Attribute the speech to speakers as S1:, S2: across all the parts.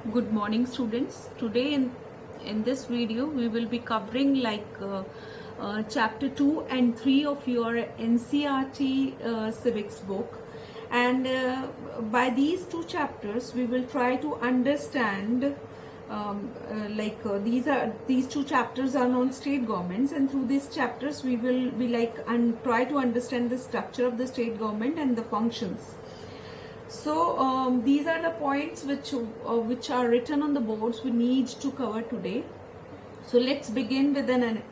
S1: Good morning, students. Today in this video we will be covering chapter 2 and 3 of your NCERT civics book, and by these two chapters we will try to understand these two chapters are on state governments, and through these chapters we will be try to understand the structure of the state government and the functions. So these are the points which are written on the boards we need to cover today. So let's begin with an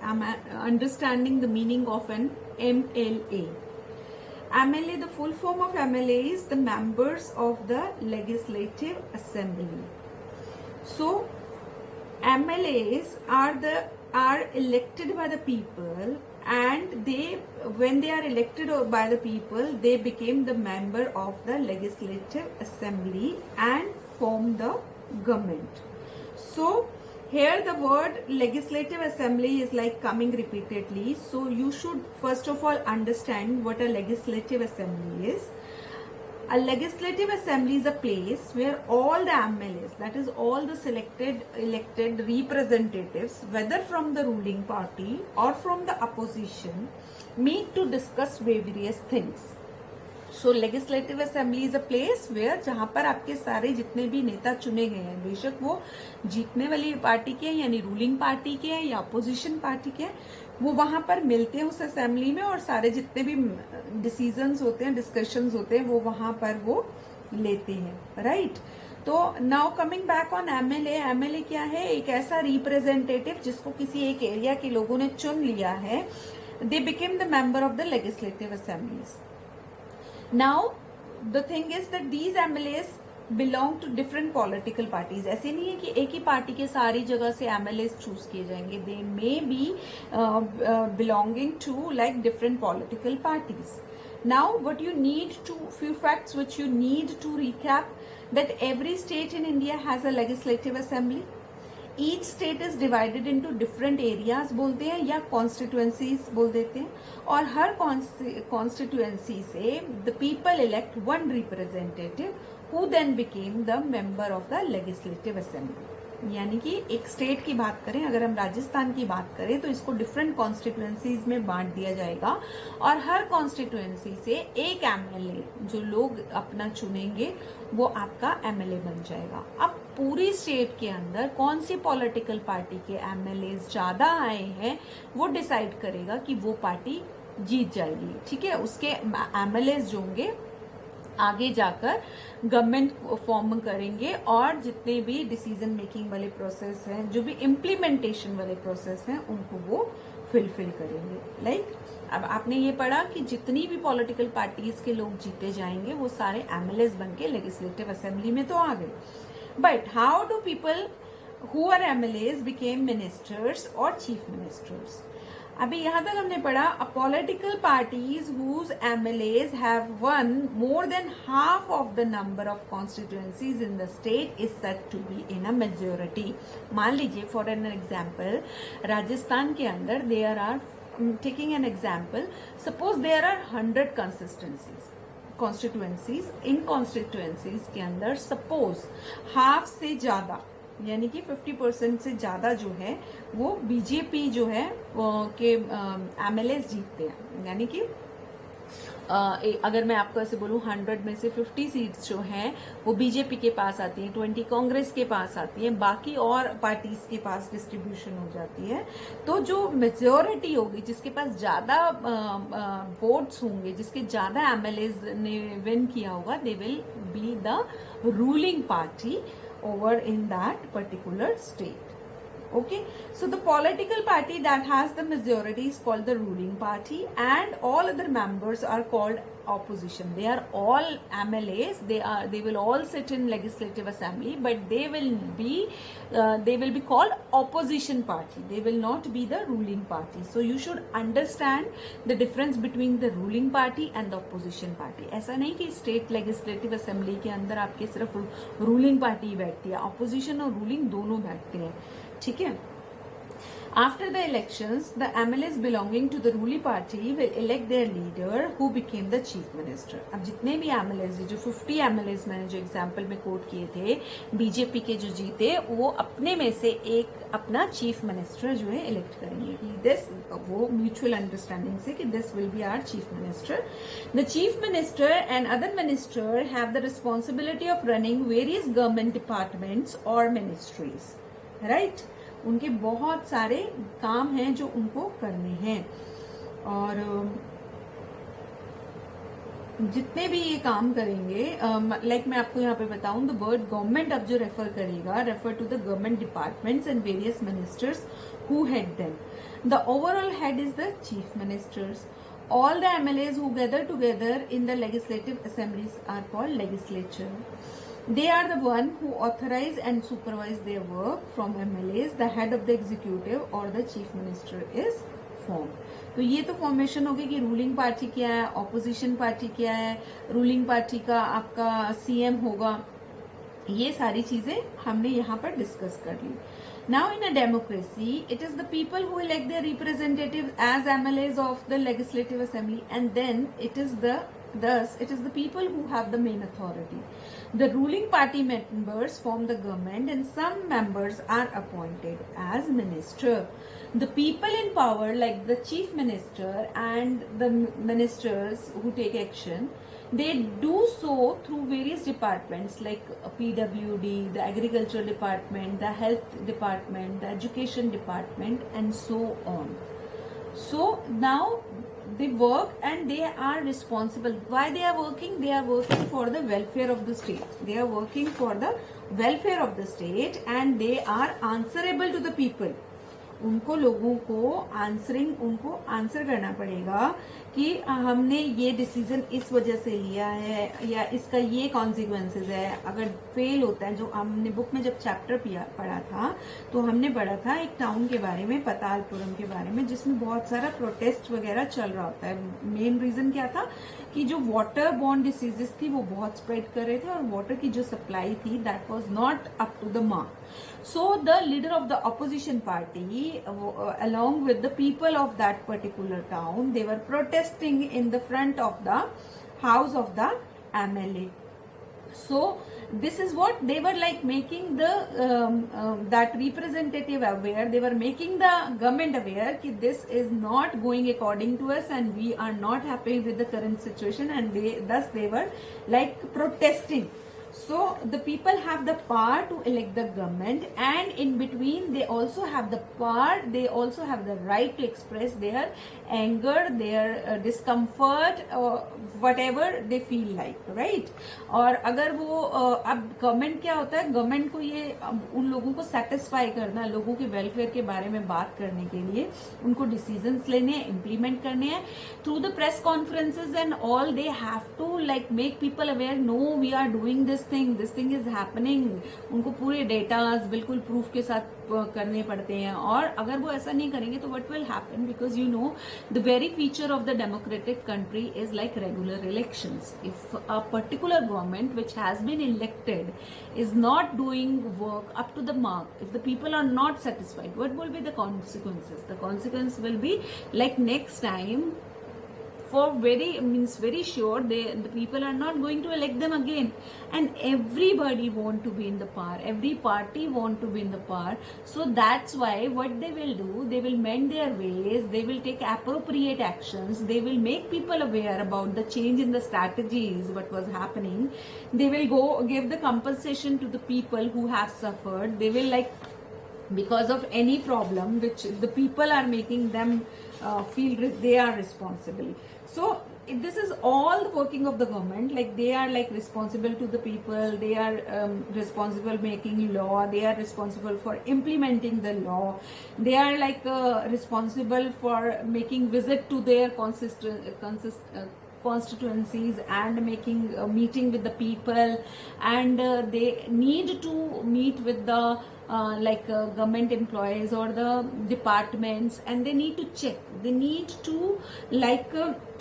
S1: understanding the meaning of an MLA. MLA, the full form of MLA is the members of the Legislative Assembly. So MLAs are elected by the people, and when they are elected by the people, they became the member of the Legislative Assembly and form the government. So here the word Legislative Assembly is like coming repeatedly. So you should first of all understand what a Legislative Assembly is. A Legislative Assembly is a place where all the MLAs, that is all the elected representatives, whether from the ruling party or from the opposition, meet to discuss various things. So Legislative Assembly is a place where जहाँ पर आपके सारे जितने भी नेता चुने गए हैं, बेशक वो जीतने वाली पार्टी के हैं यानी रूलिंग पार्टी के हैं या अपोजिशन पार्टी के हैं, वो वहां पर मिलते हैं उस असेंबली में, और सारे जितने भी डिसीजंस होते हैं, डिस्कशंस होते हैं, वो वहां पर वो लेते हैं, राइट। तो now coming back on MLA, MLA क्या है? एक ऐसा रिप्रेजेंटेटिव जिसको किसी एक एरिया के लोगों ने चुन लिया है। They became the member of the legislative assemblies. Now the thing is that these MLAs belong to different political parties. ऐसे नहीं है कि एक ही पार्टी के सारी जगह से एमएलए चूज किए जाएंगे। They may be belonging to like different political parties. Now what you need to, few facts which you need to recap, that every state in India has a legislative assembly. Each state is divided into different areas बोलते हैं या constituencies बोल देते हैं, और हर constituency से the people elect one representative who then became the member of the legislative assembly. यानी कि एक स्टेट की बात करें, अगर हम राजस्थान की बात करें तो इसको डिफरेंट कॉन्स्टिट्यूएंसीज में बांट दिया जाएगा, और हर कॉन्स्टिट्यूएंसी से एक एमएलए जो लोग अपना चुनेंगे वो आपका एमएलए बन जाएगा। अब पूरी स्टेट के अंदर कौन सी पॉलिटिकल पार्टी के एमएलए ज्यादा आए हैं वो डिसाइड करेगा कि वो पार्टी जीत जाएगी, ठीक है। उसके एमएलए जो होंगे आगे जाकर गवर्नमेंट फॉर्म करेंगे, और जितने भी डिसीजन मेकिंग वाले प्रोसेस हैं, जो भी इम्प्लीमेंटेशन वाले प्रोसेस हैं, उनको वो फिलफिल करेंगे। लाइक अब आपने ये पढ़ा कि जितनी भी पॉलिटिकल पार्टीज के लोग जीते जाएंगे वो सारे एमएलएस बन के लेजिस्लेटिव असेंबली में तो आ गए। But how do people who are MLAs became ministers और चीफ मिनिस्टर्स? अभी यहां तक हमने पढ़ा a political parties whose MLAs have won more than half of the number of constituencies in the state is said to be in a majority. मान लीजिए for an example Rajasthan के अंदर there are, taking an example, suppose there are 100 constituencies. इन constituencies के अंदर suppose half से ज्यादा यानी कि 50% से ज्यादा जो है वो बीजेपी जो है के एमएलए जीतते हैं। यानी कि अगर मैं आपको ऐसे बोलूं 100 में से 50 सीट्स जो हैं वो बीजेपी के पास आती हैं, 20 कांग्रेस के पास आती हैं, बाकी और पार्टीज के पास डिस्ट्रीब्यूशन हो जाती है। तो जो मेजोरिटी होगी, जिसके पास ज्यादा वोट्स होंगे, जिसके ज्यादा एमएलए ने विन किया होगा, they will be the ruling party over in that particular state. Okay, so the political party that has the majority is called the ruling party, and all other members are called opposition. They are all MLAs. They will all sit in legislative assembly, but they will be called opposition party. They will not be the ruling party. So you should understand the difference between the ruling party and the opposition party. ऐसा नहीं कि state legislative assembly के अंदर आपके सिर्फ ruling party बैठती है, opposition और ruling दोनों बैठते हैं, ठीक है। After the elections, the MLAs belonging to the ruling party will elect their leader who became the chief minister. अब जितने भी MLAs जो 50 MLAs मैंने जो एग्जाम्पल में कोट किए थे बीजेपी के जो जीते, वो अपने में से एक अपना चीफ मिनिस्टर जो है इलेक्ट करेंगे. दिस वो म्यूचुअल अंडरस्टैंडिंग से कि this will be our chief minister. The chief minister and other minister have the responsibility of running various government departments और मिनिस्ट्रीज. राइट, उनके बहुत सारे काम हैं जो उनको करने हैं. और जितने भी ये काम करेंगे, लाइक मैं आपको यहाँ पे बताऊं, द वर्ड गवर्नमेंट अब जो रेफर करेगा, refer to the government departments and various ministers who head them. The overall head is the chief ministers. All the MLAs who gather together in the legislative assemblies are called legislature. They are the one who authorize and supervise their work. From MLAs, the head of the executive or the chief minister is formed. तो ये तो formation होगी कि ruling party क्या है, opposition party क्या है, ruling party का आपका सीएम होगा. ये सारी चीजें हमने यहाँ पर डिस्कस कर ली. Now in a democracy, it is the people who elect their representatives as MLAs of the legislative assembly, and then it is the people who have the main authority. The ruling party members form the government and some members are appointed as minister. The people in power, like the chief minister and the ministers who take action, they do so through various departments like PWD, the agriculture department, the health department, the education department, and so on. So now they work and they are responsible. Why they are working? They are working for the welfare of the state. They are working for the welfare of the state and they are answerable to the people. उनको लोगों को answer करना पड़ेगा कि हमने ये decision इस वजह से लिया है या इसका ये कॉन्सिक्वेंसेस है. अगर फेल होता है, जो हमने बुक में जब चैप्टर पढ़ा था तो हमने पढ़ा था एक टाउन के बारे में, पतालपुरम के बारे में, जिसमें बहुत सारा प्रोटेस्ट वगैरह चल रहा होता है. मेन रीजन क्या था कि जो वाटर बॉर्न डिसीजेस थी वो बहुत स्प्रेड कर रहे थे और वाटर की जो सप्लाई थी that was not up to the mark. So the leader of the opposition party, along with the people of that particular town, they were protesting in the front of the house of the MLA. So this is what they were like making the that representative aware. They were making the government aware that this is not going according to us and we are not happy with the current situation, and they were like protesting. So the people have the power to elect the government, and in between they also have the power, they also have the right to express their anger, their discomfort, whatever they feel like, right? और अगर वो अब government क्या होता है, government को ये उन लोगों को सेटिस्फाई करना, लोगों के वेलफेयर के बारे में बात करने के लिए उनको डिसीजंस लेने हैं, इम्प्लीमेंट करने हैं. Through the press conferences and all they have to like make people aware, no we are doing this thing is happening. उनको पूरे डेटाज बिल्कुल प्रूफ के साथ करने पड़ते हैं. और अगर वो ऐसा नहीं करेंगे तो what will happen, because you know the very feature of the democratic country is like regular elections. If a particular government which has been elected is not doing work up to the mark, if the people are not satisfied, what will be the consequences? The consequence will be like next time, for very sure the people are not going to elect them again, and everybody want to be in the power, every party want to be in the power. So that's why what they will do, they will mend their ways, they will take appropriate actions, they will make people aware about the change in the strategies what was happening. They will go give the compensation to the people who have suffered. They will like, because of any problem which the people are making them feel they are responsible. So this is all the working of the government, like they are like responsible to the people, they are responsible making law, they are responsible for implementing the law, they are like responsible for making visit to their constituencies and making a meeting with the people, and they need to meet with the government employees or the departments, and they need to check, they need to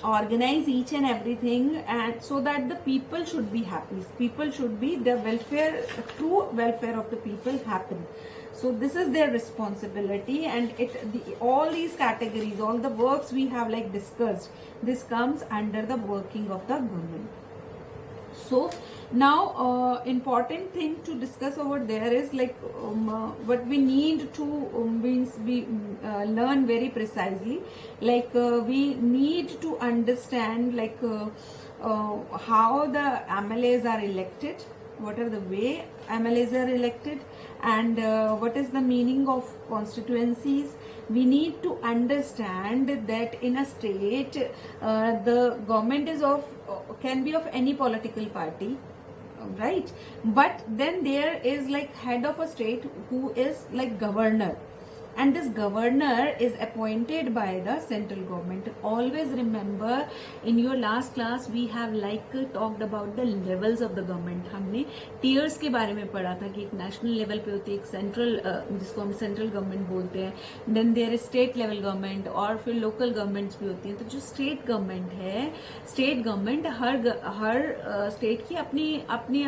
S1: organize each and everything, and so that the people should be happy, people should be the welfare, true welfare of the people happen. So this is their responsibility, and all these categories, all the works we have like discussed, this comes under the working of the government. So now important thing to discuss over there is like what we need to learn very precisely, like we need to understand like how the MLAs are elected, what are the way MLAs are elected, and what is the meaning of constituencies. We need to understand that in a state the government is of can be of any political party, right? But then there is like head of a state who is like governor, and this governor is appointed by the central government. Always remember, in your last class we have like talked about the levels of the government. हमने tiers के बारे में पढ़ा था कि एक national level पे होती है, एक central जिसको हम central government बोलते हैं, then there is state level government, और फिर local governments भी होती हैं. तो जो state government है, state government हर state की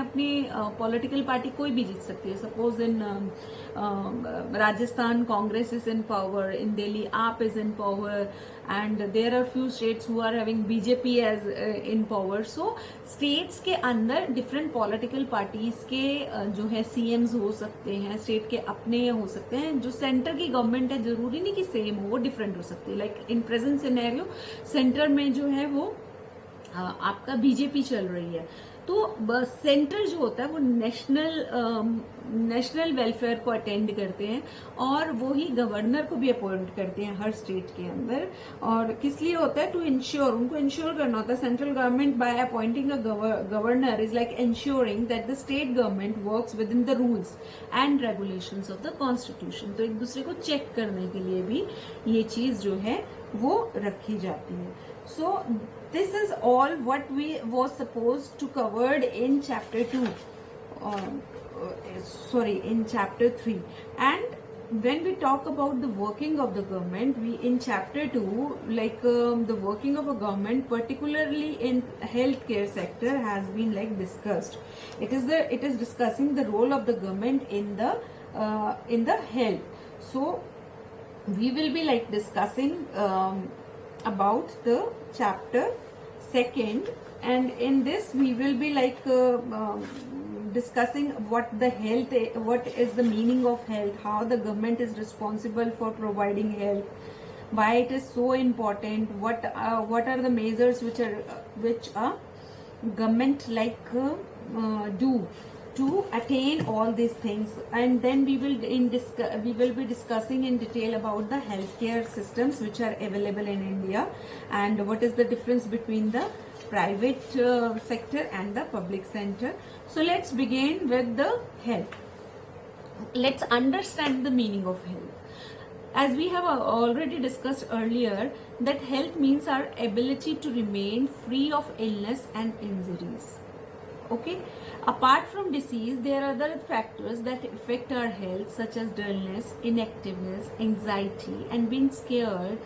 S1: अपनी political party कोई भी जीत सकती है. Suppose in Rajasthan Congress is in power, in Delhi AAP is in power, and there are few states who are having BJP as in power. So states के अंदर different political parties के जो है CMs हो सकते हैं, state के अपने हो सकते हैं. जो center की government है जरूरी नहीं कि same हो, वो different हो सकती है. Like in present scenario center में जो है वो आपका बीजेपी चल रही है, तो सेंटर जो होता है वो नेशनल वेलफेयर को अटेंड करते हैं, और वो ही गवर्नर को भी अपॉइंट करते हैं हर स्टेट के अंदर. और किस लिए होता है? टू इंश्योर, उनको इंश्योर करना होता है. Central government by appointing a governor is like ensuring that the state government works with in the rules and regulations of the constitution. तो एक दूसरे को चेक करने के लिए भी ये चीज जो है वो रखी जाती है. So this is all what we was supposed to covered in chapter 2, in chapter 3. And when we talk about the working of the government, we in chapter 2 like the working of a government, particularly in healthcare sector, has been like discussed. It is discussing the role of the government in the health. So we will be like discussing about the chapter 2, and in this we will be like discussing what is the meaning of health, how the government is responsible for providing health, why it is so important, what are the measures which a government like do to attain all these things. And then we will be discussing in detail about the healthcare systems which are available in India, and what is the difference between the private sector and the public sector. So let's begin with the health. Let's understand the meaning of health. As we have already discussed earlier, that health means our ability to remain free of illness and injuries. Okay, apart from disease, there are other factors that affect our health, such as dullness, inactiveness, anxiety, and being scared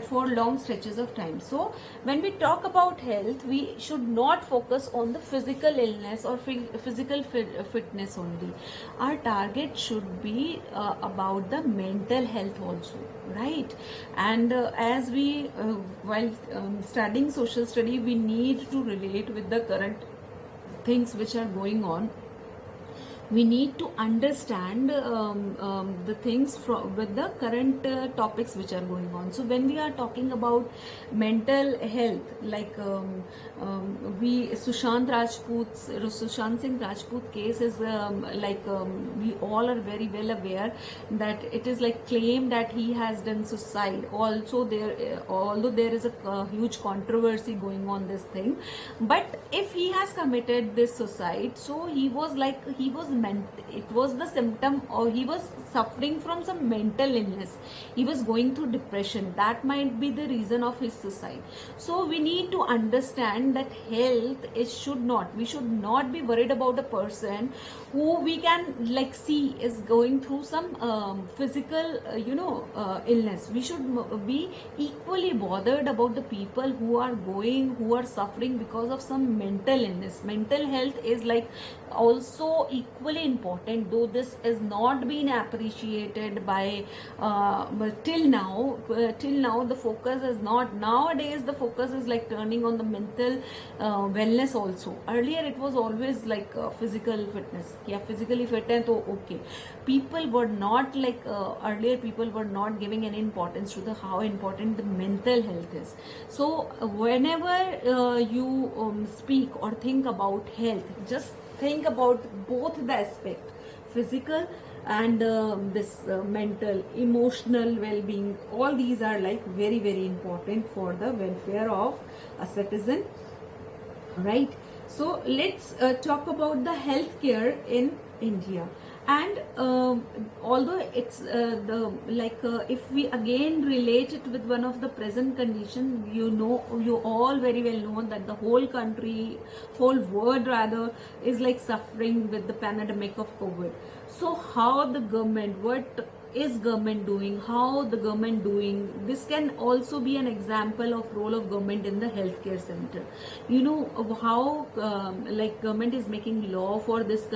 S1: for long stretches of time. So when we talk about health, we should not focus on the physical illness or physical fitness only. Our target should be about the mental health also, right? And as we while studying social study, we need to relate with the current things which are going on. We need to understand the things with the current topics which are going on. So when we are talking about mental health, like Sushant Singh Rajput case is we all are very well aware that it is like claimed that he has done suicide. Also although there is a huge controversy going on this thing, but if he has committed this suicide, so it was the symptom, or he was suffering from some mental illness, he was going through depression. That might be the reason of his suicide. So we need to understand that health we should not be worried about a person who we can like see is going through some physical illness. We should be equally bothered about the people who are suffering because of some mental illness. Mental health is like also equally equally important, though this is not been appreciated by but till now. Till now the focus is not, nowadays the focus is like turning on the mental wellness also. Earlier it was always like physical fitness, yeah, physically fit hai to okay. People were not like earlier people were not giving any importance to the how important the mental health is. So whenever you speak or think about health, just think about both the aspect, physical and this mental, emotional well-being. All these are like very very important for the welfare of a citizen, right? So let's talk about the healthcare in India. And although it's the like if we again relate it with one of the present condition, you know, you all very well know that the whole country, whole world rather, is like suffering with the pandemic of COVID. So how the government, what is government doing, how the government doing, this can also be an example of role of government in the healthcare center. You know how like government is making law for this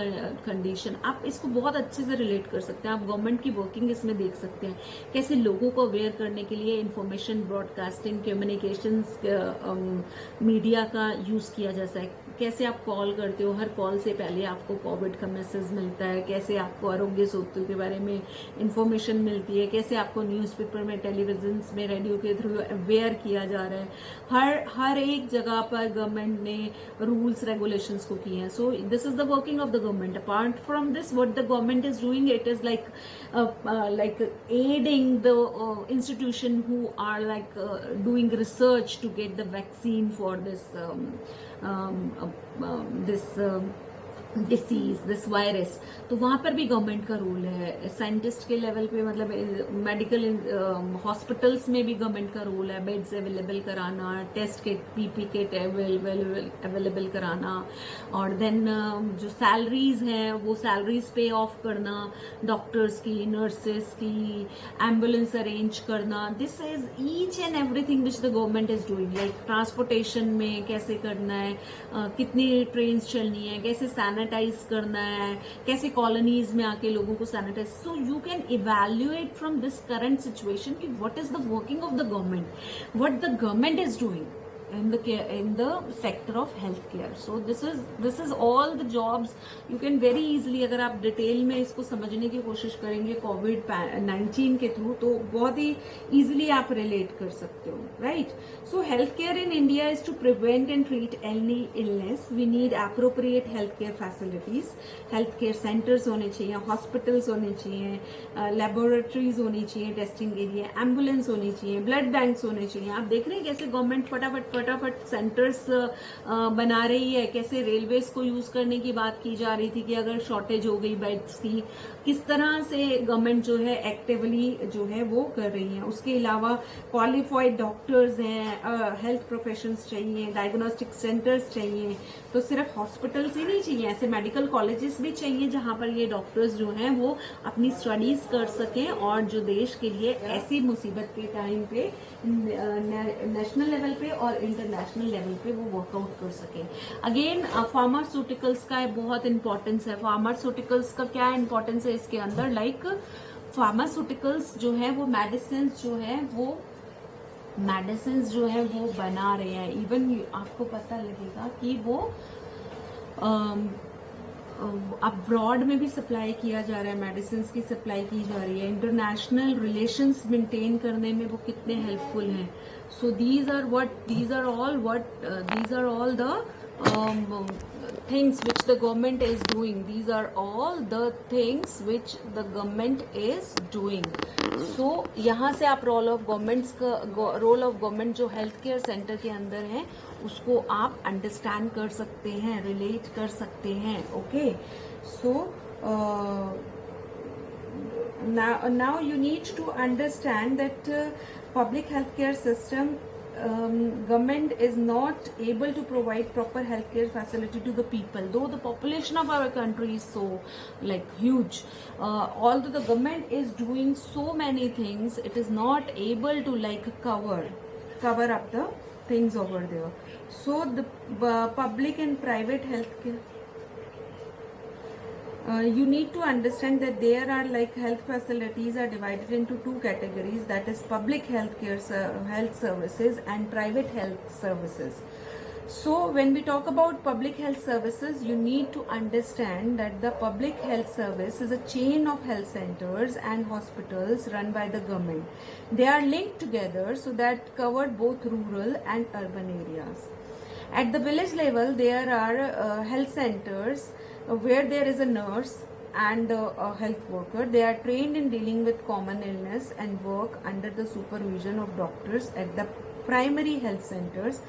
S1: condition. आप इसको बहुत अच्छे से relate कर सकते हैं, आप government की वर्किंग इसमें देख सकते हैं, कैसे लोगों को अवेयर करने के लिए इंफॉर्मेशन ब्रॉडकास्टिंग, कम्युनिकेशंस, मीडिया का यूज किया जाता है, कैसे आप कॉल करते हो, हर कॉल से पहले आपको कोविड का मैसेज मिलता है, कैसे आपको आरोग्य सेतु के बारे में इंफॉर्मेशन मिलती है, कैसे आपको न्यूज़पेपर में, टेलीविजन में, रेडियो के थ्रू अवेयर किया जा रहा है। हर एक जगह पर गवर्नमेंट ने रूल्स रेगुलेशंस को किए हैं. So this is the working of the government. Apart from this, what the government is doing, it is like aiding the institution who are like doing research to get the vaccine for this disease, this virus. तो वहाँ पर भी government का role है. Scientist के level पे, मतलब medical hospitals में भी गवर्नमेंट का रोल है. बेड्स अवेलेबल कराना, test kit, PP kit available कराना, और देन जो सैलरीज हैं वो सैलरीज पे ऑफ करना, डॉक्टर्स की, नर्सेस की, एम्बुलेंस अरेंज करना. This is each and everything which the government is doing. Like transportation में कैसे करना है, कितनी ट्रेन चलनी है, कैसे सैनिटाइज करना है, कैसे कॉलोनीज में आके लोगों को sanitise. So you can evaluate from this current situation कि what is the working of the government, what the government is doing in the sector of healthcare. So this is all the jobs you can very easily, अगर आप detail में इसको समझने की कोशिश करेंगे कोविड-19 के थ्रू, तो बहुत ही इजीली आप रिलेट कर सकते हो, right? So health care in India is to prevent and treat any illness. We need appropriate health care facilities. Health care centres होने चाहिए, हॉस्पिटल्स होने चाहिए, लेबोरेटरीज होनी चाहिए टेस्टिंग के लिए, एम्बुलेंस होनी चाहिए, ब्लड बैंक्स होने चाहिए. आप देख रहे हैं कैसे गवर्नमेंट फटाफट सेंटर्स बना रही है, कैसे रेलवेज को यूज करने की बात की जा रही थी कि अगर शॉर्टेज हो गई बेड्स की, किस तरह से गवर्नमेंट जो है एक्टिवली जो है वो कर रही है. उसके अलावा क्वालिफाइड डॉक्टर्स हैं, हेल्थ प्रोफेशंस चाहिए, डायग्नोस्टिक सेंटर्स चाहिए. तो सिर्फ हॉस्पिटल्स ही नहीं चाहिए, ऐसे मेडिकल कॉलेजेस भी चाहिए जहां पर ये डॉक्टर्स जो हैं वो अपनी स्टडीज कर सकें और जो देश के लिए ऐसी मुसीबत के टाइम पे नेशनल लेवल पे और इंटरनेशनल लेवल पे वो वर्कआउट कर सके. अगेन फार्मास्यूटिकल्स का बहुत इंपॉर्टेंस है. फार्मास्यूटिकल्स का क्या इंपॉर्टेंस है इसके अंदर? लाइक फार्मास्यूटिकल्स जो है वो मेडिसिन जो है वो बना रहे हैं. इवन आपको पता लगेगा कि वो अब्रॉड में भी सप्लाई किया जा रहा है, मेडिसिन की सप्लाई की जा रही है. इंटरनेशनल रिलेशंस मेंटेन करने में वो कितने हेल्पफुल हैं. So these are all the things which the government is doing. These are all the things which the government is doing. So यहाँ से आप रोल ऑफ गवर्नमेंट जो हेल्थ केयर सेंटर के अंदर है उसको आप अंडरस्टैंड कर सकते हैं, रिलेट कर सकते हैं. Okay, so now you need to understand that public healthcare system, government is not able to provide proper healthcare facility to the people, though the population of our country is so like huge. Although the government is doing so many things, it is not able to like cover up the things over there. So the public and private healthcare, you need to understand that there are like health facilities are divided into two categories, that is public health services and private health services. So when we talk about public health services, you need to understand that the public health service is a chain of health centers and hospitals run by the government. They are linked together so that cover both rural and urban areas. At the village level, there are health centers where there is a nurse and a health worker. They are trained in dealing with common illness and work under the supervision of doctors at the primary health centers.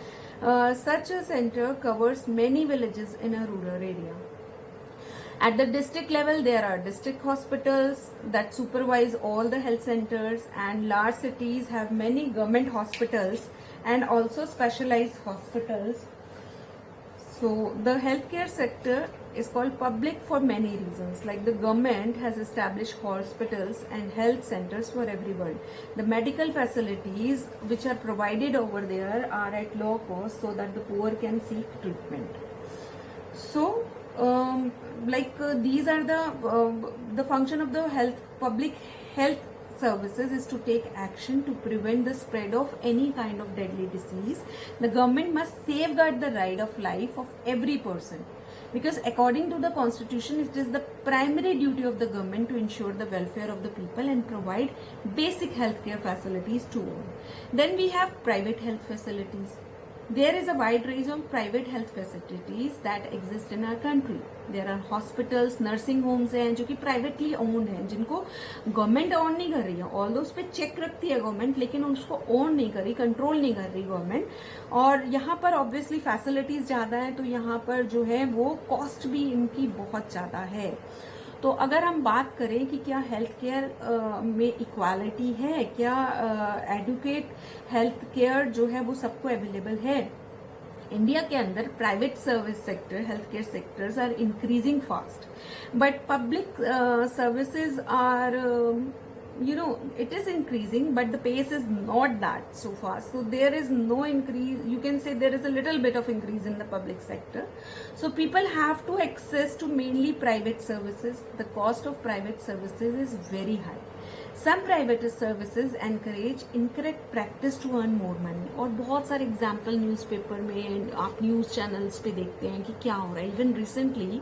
S1: Such a center covers many villages in a rural area. At the district level, there are district hospitals that supervise all the health centers, and large cities have many government hospitals and also specialized hospitals. So the healthcare sector is called public for many reasons. Like the government has established hospitals and health centers for everyone. The medical facilities which are provided over there are at low cost so that the poor can seek treatment. So these are the function of the public health services is to take action to prevent the spread of any kind of deadly disease. The government must safeguard the right of life of every person, because according to the constitution, it is the primary duty of the government to ensure the welfare of the people and provide basic healthcare facilities to all. Then we have private health facilities. There is a wide range of private health facilities that exist in our country. There are hospitals, nursing homes हैं जो कि privately owned हैं, जिनको government own नहीं कर रही है. Although उस पे check रखती है government, लेकिन उसको own नहीं कर रही, control नहीं कर रही government. और यहाँ पर obviously facilities ज़्यादा हैं, तो यहाँ पर जो है वो cost भी इनकी बहुत ज़्यादा है. तो अगर हम बात करें कि क्या हेल्थ केयर में इक्वालिटी है, क्या एडुकेट हेल्थ केयर जो है वो सबको अवेलेबल है, इंडिया के अंदर private service sector, health care sectors are increasing fast, but public services are it is increasing, but the pace is not that so fast. So there is no increase. You can say there is a little bit of increase in the public sector. So people have to access to mainly private services. The cost of private services is very high. Some private services encourage incorrect practice to earn more money. और बहुत सारे example newspaper में, आप news channels पे देखते हैं कि क्या हो रहा है. Even recently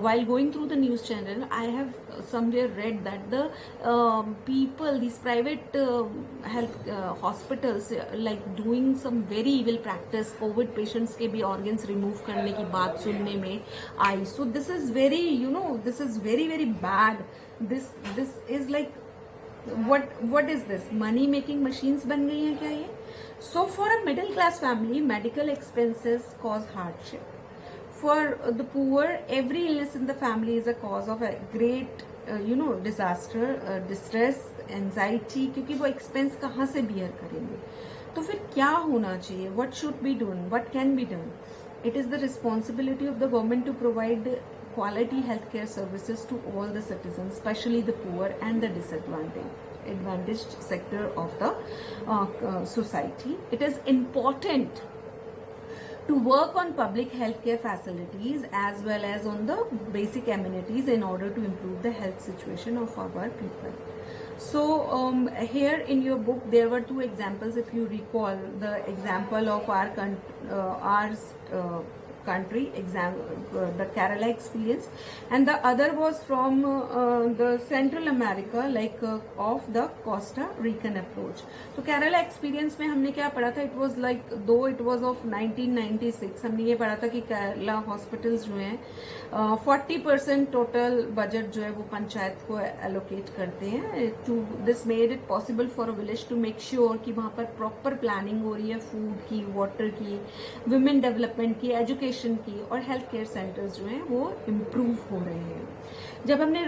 S1: while going through the news channel, I have somewhere read that the people, these private health hospitals, like doing some very evil practice. COVID patients के भी organs remove करने की बात सुनने में आई. So this is very, this is very very bad. This is like, what is this? Money making machines बन गई हैं क्या ये? So for a middle class family, medical expenses cause hardship. For the poor, every illness in the family is a cause of a great disaster, distress, anxiety, क्योंकि वो expense कहाँ से bear करेंगे. तो फिर क्या होना चाहिए? What should be done? What can be done? It is the responsibility of the government to provide quality healthcare services to all the citizens, especially the poor and the disadvantaged sector of the society. It is important to work on public healthcare facilities as well as on the basic amenities in order to improve the health situation of our people. So here in your book there were two examples. If you recall, the example of our country, the Kerala experience, and the other was from the Central America, like of the Costa Rican approach. तो Kerala experience में हमने क्या पढ़ा था? It was like, though it was of 1996, हमने ये पढ़ा था कि Kerala hospitals जो हैं 40% total budget जो है वो पंचायत को allocate करते हैं. This made it possible for a village to make sure कि वहाँ पर proper planning हो रही है, food की, water की, women development की, education की, और हेल्थ केयर सेंटर्स जो हैं वो इम्प्रूव हो रहे हैं. जब हमने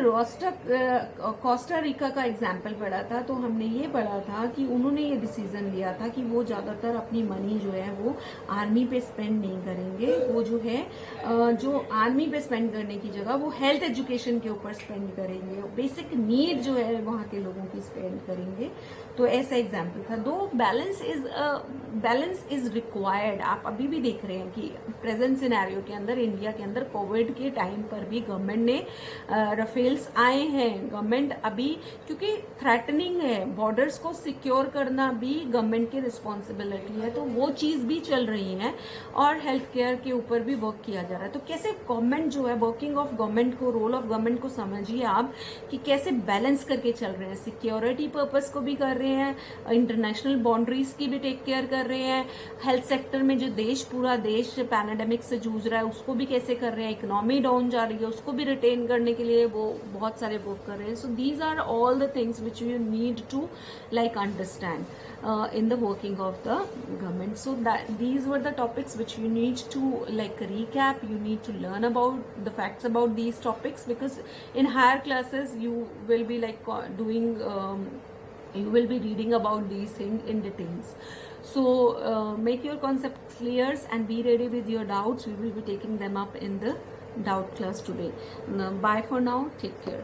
S1: कोस्टा रिका का एग्जाम्पल पढ़ा था, तो हमने ये पढ़ा था कि उन्होंने ये डिसीजन लिया था कि वो ज़्यादातर अपनी मनी जो है वो आर्मी पे स्पेंड नहीं करेंगे. वो जो है जो आर्मी पे स्पेंड करने की जगह वो हेल्थ एजुकेशन के ऊपर स्पेंड करेंगे, बेसिक नीड जो है वहाँ के लोगों की स्पेंड करेंगे. तो ऐसा एग्जाम्पल था. दो बैलेंस इज रिक्वायर्ड. आप अभी भी देख रहे हैं कि प्रेजेंट सिनेरियो के अंदर इंडिया के अंदर कोविड के टाइम पर भी गवर्नमेंट ने राफेल्स आए हैं। गवर्नमेंट अभी क्योंकि थ्रेटनिंग है, बॉर्डर्स को सिक्योर करना भी गवर्नमेंट की रिस्पॉन्सिबिलिटी है, तो वो चीज भी चल रही है और हेल्थ केयर के ऊपर भी वर्क किया जा रहा है। तो कैसे गवर्नमेंट जो है, वर्किंग ऑफ गवर्नमेंट को, रोल ऑफ गवर्नमेंट को समझिए आप कि कैसे बैलेंस करके चल रहे हैं। सिक्योरिटी पर्पस को भी कर रहे हैं, इंटरनेशनल बाउंड्रीज की भी टेक केयर कर रहे हैं, हेल्थ सेक्टर में जो पूरा देश पैंडेमिक से जूझ रहा है उसको भी कैसे कर रहे हैं, इकोनॉमी डाउन जा रही है उसको भी रिटेन करने के लिए वो बहुत सारे वर्क कर रहे हैं। So these are all the things which you need to like understand in the working of the government. So that these were the topics which you need to like recap. You need to learn about the facts about these topics, because in higher classes you will be like doing you will be reading about these things in details. So make your concept clear and be ready with your doubts. We will be taking them up in the doubt class today. Bye for now. Take care.